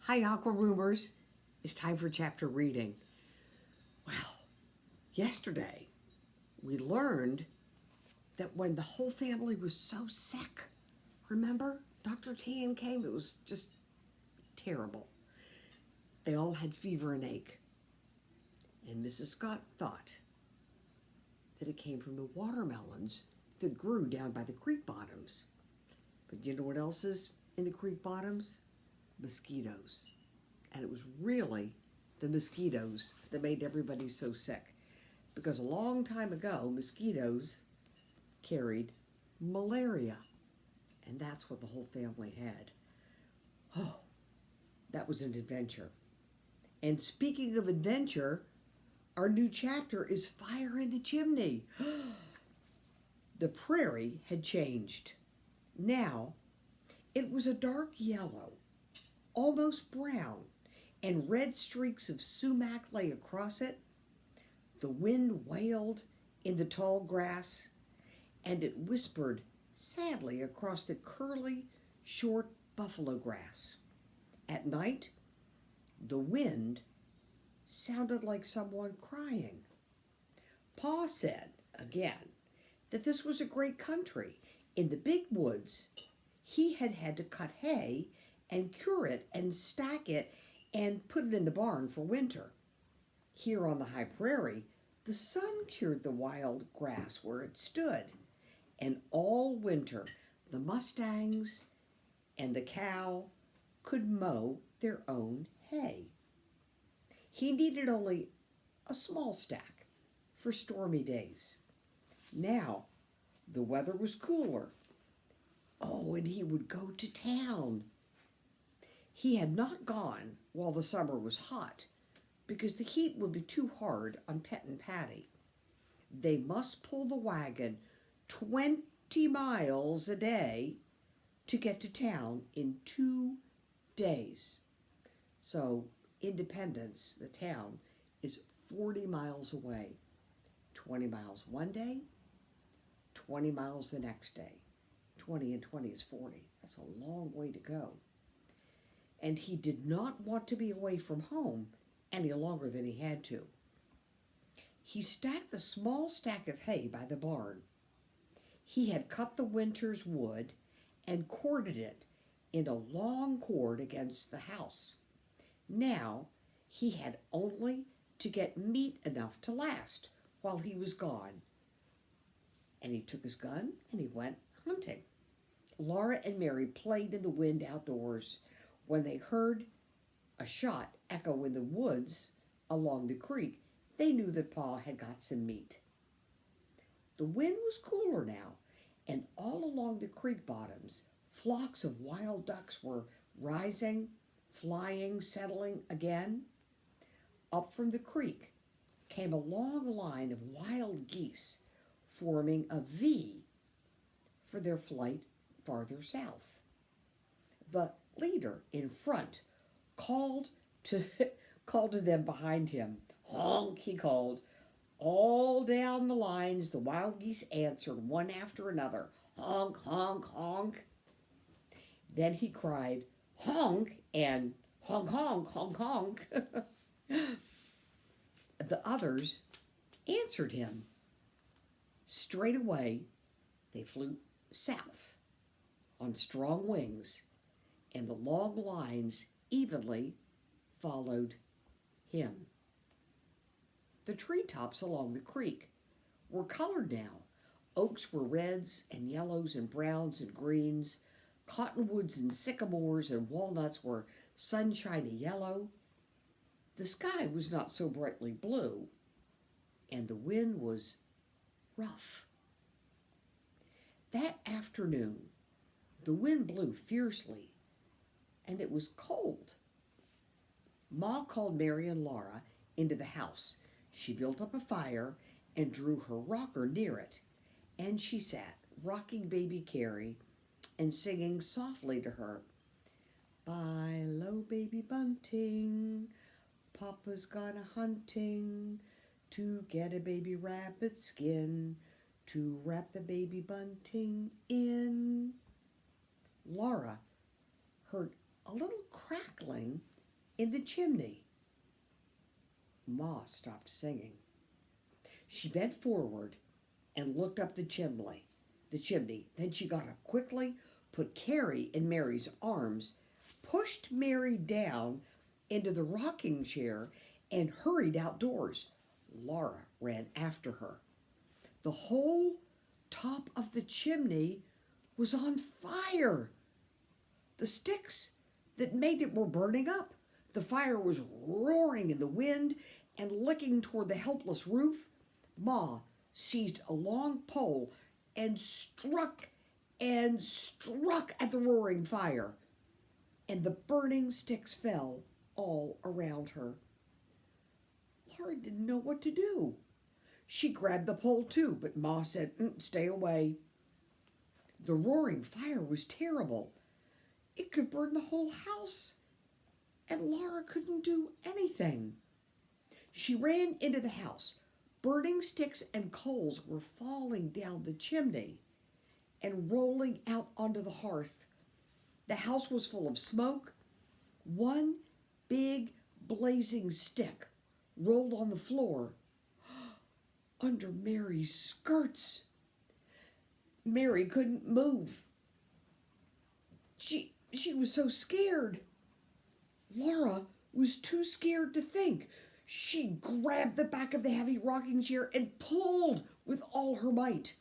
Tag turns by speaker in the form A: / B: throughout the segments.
A: Hi, Aqua Roomers. It's time for chapter reading. Well, yesterday we learned that when the whole family was so sick, remember? Dr. Tan came, it was just terrible. They all had fever and ache. And Mrs. Scott thought that it came from the watermelons that grew down by the creek bottoms. But you know what else is in the creek bottoms? Mosquitoes. And it was really the mosquitoes that made everybody so sick. Because a long time ago, mosquitoes carried malaria. And that's what the whole family had. Oh, that was an adventure. And speaking of adventure, our new chapter is Fire in the Chimney. The prairie had changed. Now, it was a dark yellow, almost brown, and red streaks of sumac lay across it. The wind wailed in the tall grass, and it whispered sadly across the curly, short buffalo grass. At night, the wind sounded like someone crying. Pa said, again, that this was a great country. In the big woods, he had had to cut hay and cure it and stack it and put it in the barn for winter. Here on the high prairie, the sun cured the wild grass where it stood, and all winter the mustangs and the cow could mow their own hay. He needed only a small stack for stormy days. Now the weather was cooler. Oh, and he would go to town. He had not gone while the summer was hot, because the heat would be too hard on Pet and Patty. They must pull the wagon 20 miles a day to get to town in 2 days. So Independence, the town, is 40 miles away. 20 miles one day, 20 miles the next day. 20 and 20 is 40. That's a long way to go. And he did not want to be away from home any longer than he had to. He stacked the small stack of hay by the barn. He had cut the winter's wood and corded it in a long cord against the house. Now he had only to get meat enough to last while he was gone. And he took his gun and he went hunting. Laura and Mary played in the wind outdoors. When they heard a shot echo in the woods along the creek, they knew that Pa had got some meat. The wind was cooler now, and all along the creek bottoms, flocks of wild ducks were rising, flying, settling again. Up from the creek came a long line of wild geese, forming a V for their flight farther south. The leader in front called to them behind him. Honk, he called. All down the lines, the wild geese answered one after another. Honk, honk, honk. Then he cried, honk, and honk, honk, honk, honk. The others answered him. Straight away, they flew south on strong wings, and the long lines evenly followed him. The treetops along the creek were colored now. Oaks were reds and yellows and browns and greens. Cottonwoods and sycamores and walnuts were sunshiny yellow. The sky was not so brightly blue, and the wind was rough. That afternoon, the wind blew fiercely, and it was cold. Ma called Mary and Laura into the house. She built up a fire and drew her rocker near it, and she sat, rocking baby Carrie and singing softly to her, "Buy low, baby bunting, Papa's gone a hunting to get a baby rabbit skin to wrap the baby bunting in." Laura heard a little crackling in the chimney. Ma stopped singing. She bent forward and looked up the chimney. Then she got up quickly, put Carrie in Mary's arms, pushed Mary down into the rocking chair, and hurried outdoors. Laura ran after her. The whole top of the chimney was on fire. The sticks that made it were burning up. The fire was roaring in the wind and licking toward the helpless roof. Ma seized a long pole and struck at the roaring fire, and the burning sticks fell all around her. Laura didn't know what to do. She grabbed the pole too, but Ma said, "Stay away." The roaring fire was terrible. It could burn the whole house, and Laura couldn't do anything. She ran into the house. Burning sticks and coals were falling down the chimney and rolling out onto the hearth. The house was full of smoke. One big blazing stick rolled on the floor under Mary's skirts. Mary couldn't move. She was so scared. Laura was too scared to think. She grabbed the back of the heavy rocking chair and pulled with all her might.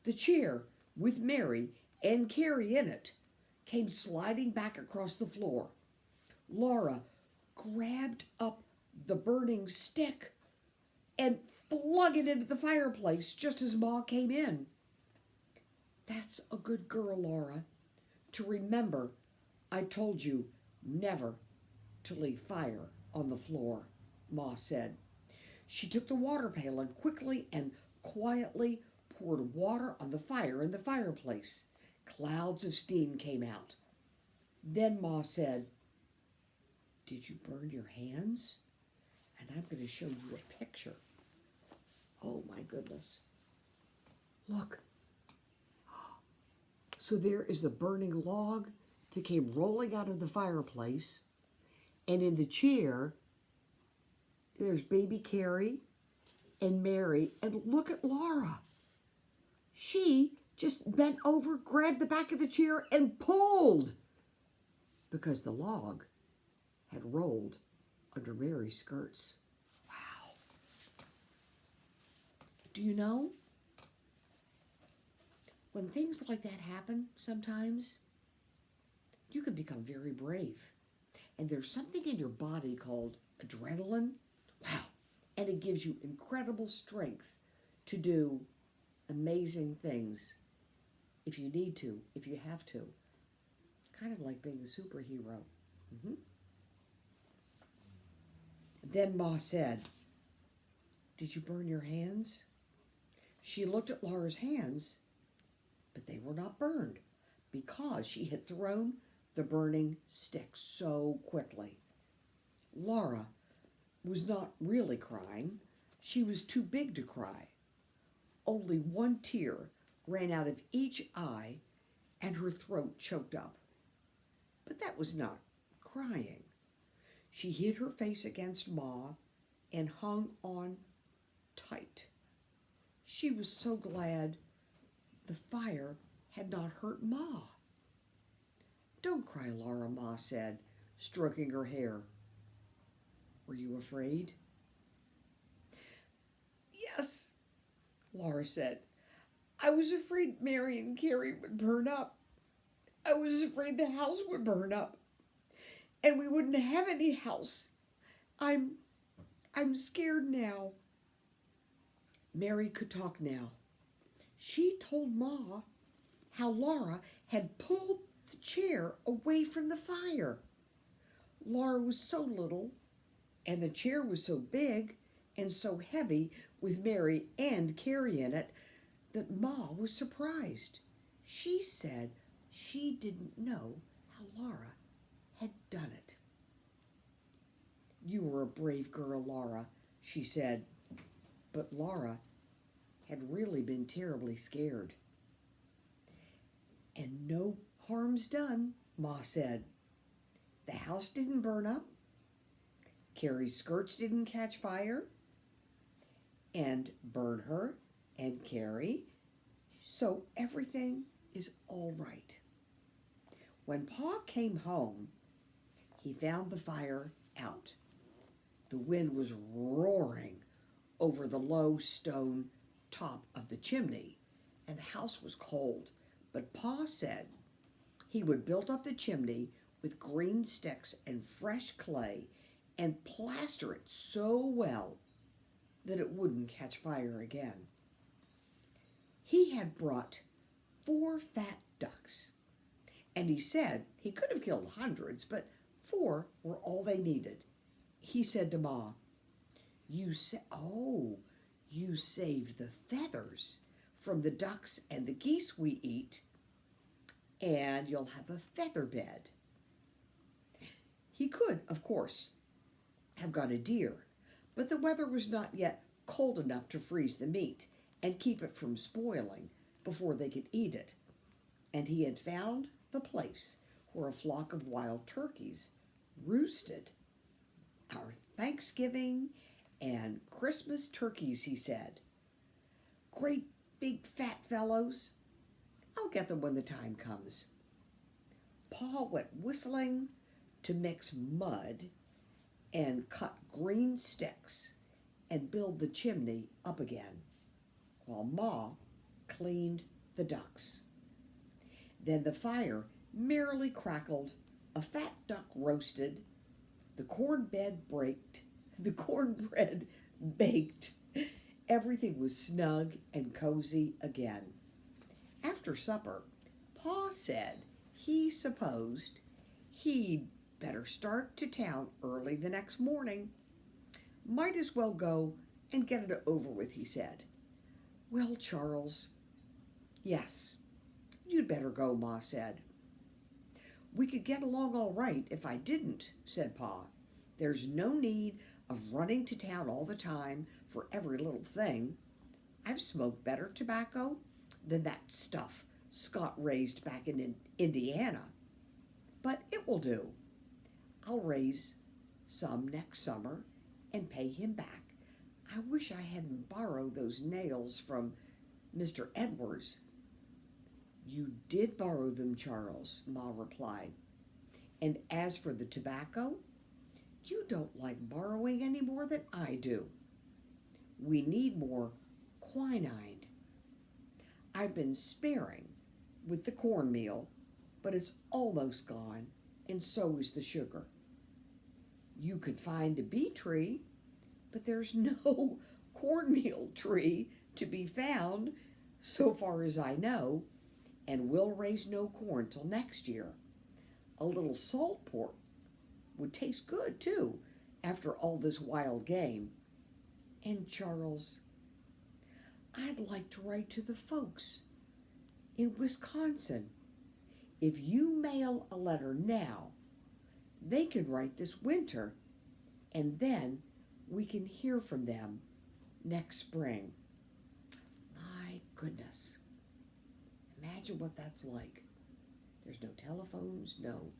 A: The chair, with Mary and Carrie in it, came sliding back across the floor. Laura grabbed up the burning stick and flung it into the fireplace just as Ma came in. "That's a good girl, Laura. To remember, I told you never to leave fire on the floor," Ma said. She took the water pail and quickly and quietly poured water on the fire in the fireplace. Clouds of steam came out. Then Ma said, "Did you burn your hands?" And I'm going to show you a picture. Oh my goodness. Look. So there is the burning log that came rolling out of the fireplace. And in the chair, there's baby Carrie and Mary. And look at Laura. She just bent over, grabbed the back of the chair, and pulled because the log had rolled under Mary's skirts. Wow. Do you know? When things like that happen sometimes, you can become very brave. And there's something in your body called adrenaline. Wow. And it gives you incredible strength to do amazing things if you need to, if you have to. Kind of like being a superhero. Then Ma said, "Did you burn your hands?" She looked at Laura's hands, but they were not burned because she had thrown the burning stick so quickly. Laura was not really crying. She was too big to cry. Only one tear ran out of each eye and her throat choked up. But that was not crying. She hid her face against Ma and hung on tight. She was so glad the fire had not hurt Ma. "Don't cry, Laura," Ma said, stroking her hair. "Were you afraid?" "Yes," Laura said. "I was afraid Mary and Carrie would burn up. I was afraid the house would burn up, and we wouldn't have any house. I'm scared now." Mary could talk now. She told Ma how Laura had pulled the chair away from the fire. Laura was so little, and the chair was so big and so heavy with Mary and Carrie in it, that Ma was surprised. She said she didn't know how Laura had done it. "You were a brave girl, Laura," she said. But Laura had really been terribly scared. "And no harm's done," Ma said. "The house didn't burn up, Carrie's skirts didn't catch fire and burn her and Carrie, so everything is all right. When Pa came home, he found the fire out. The wind was roaring over the low stone top of the chimney, and the house was cold. But Pa said he would build up the chimney with green sticks and fresh clay and plaster it so well that it wouldn't catch fire again. He had brought 4 fat ducks, and he said he could have killed hundreds, but 4 were all they needed. He said to Ma, you save the feathers from the ducks and the geese we eat, and you'll have a feather bed. He could, of course, have got a deer, but the weather was not yet cold enough to freeze the meat and keep it from spoiling before they could eat it. And he had found the place where a flock of wild turkeys roosted. Our Thanksgiving and Christmas turkeys, he said. Great big fat fellows. I'll get them when the time comes. Pa went whistling to mix mud and cut green sticks and build the chimney up again, while Ma cleaned the ducks. Then the fire merrily crackled, a fat duck roasted, the cornbread baked. Everything was snug and cozy again. After supper, Pa said he supposed he'd better start to town early the next morning. Might as well go and get it over with, he said. Well, Charles, yes, you'd better go, Ma said. We could get along all right if I didn't, said Pa. There's no need of running to town all the time for every little thing. I've smoked better tobacco than that stuff Scott raised back in Indiana. But it will do. I'll raise some next summer and pay him back. I wish I hadn't borrowed those nails from Mr. Edwards. You did borrow them, Charles, Ma replied. And as for the tobacco, you don't like borrowing any more than I do. We need more quinine. I've been sparing with the cornmeal, but it's almost gone, and so is the sugar. You could find a bee tree, but there's no cornmeal tree to be found, so far as I know, and we'll raise no corn till next year. A little salt pork would taste good, too, after all this wild game. And Charles, I'd like to write to the folks in Wisconsin. If you mail a letter now, they can write this winter, and then we can hear from them next spring. My goodness. Imagine what that's like. There's no telephones, no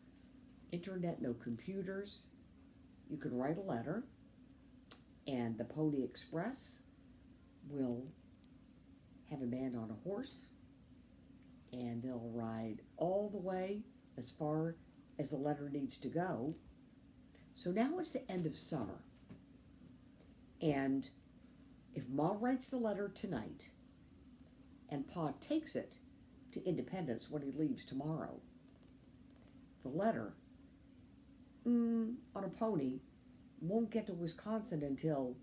A: internet, no computers. You can write a letter, and the Pony Express will have a man on a horse, and they'll ride all the way as far as the letter needs to go. So now it's the end of summer, and if Ma writes the letter tonight and Pa takes it to Independence when he leaves tomorrow, the letter on a pony won't get to Wisconsin until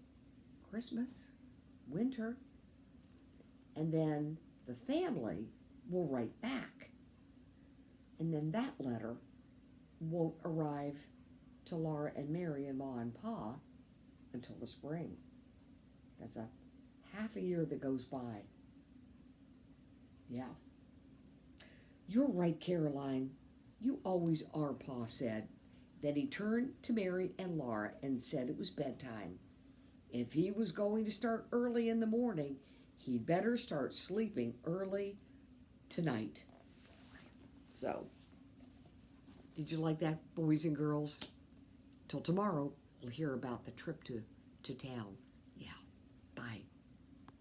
A: Christmas, winter, and then the family will write back, and then that letter won't arrive to Laura and Mary and Ma and Pa until the spring. That's a half a year that goes by. Yeah. You're right, Caroline. You always are, Pa said. Then he turned to Mary and Laura and said it was bedtime. If he was going to start early in the morning, he'd better start sleeping early tonight. So, did you like that, boys and girls? Till tomorrow. we'll hear about the trip to town.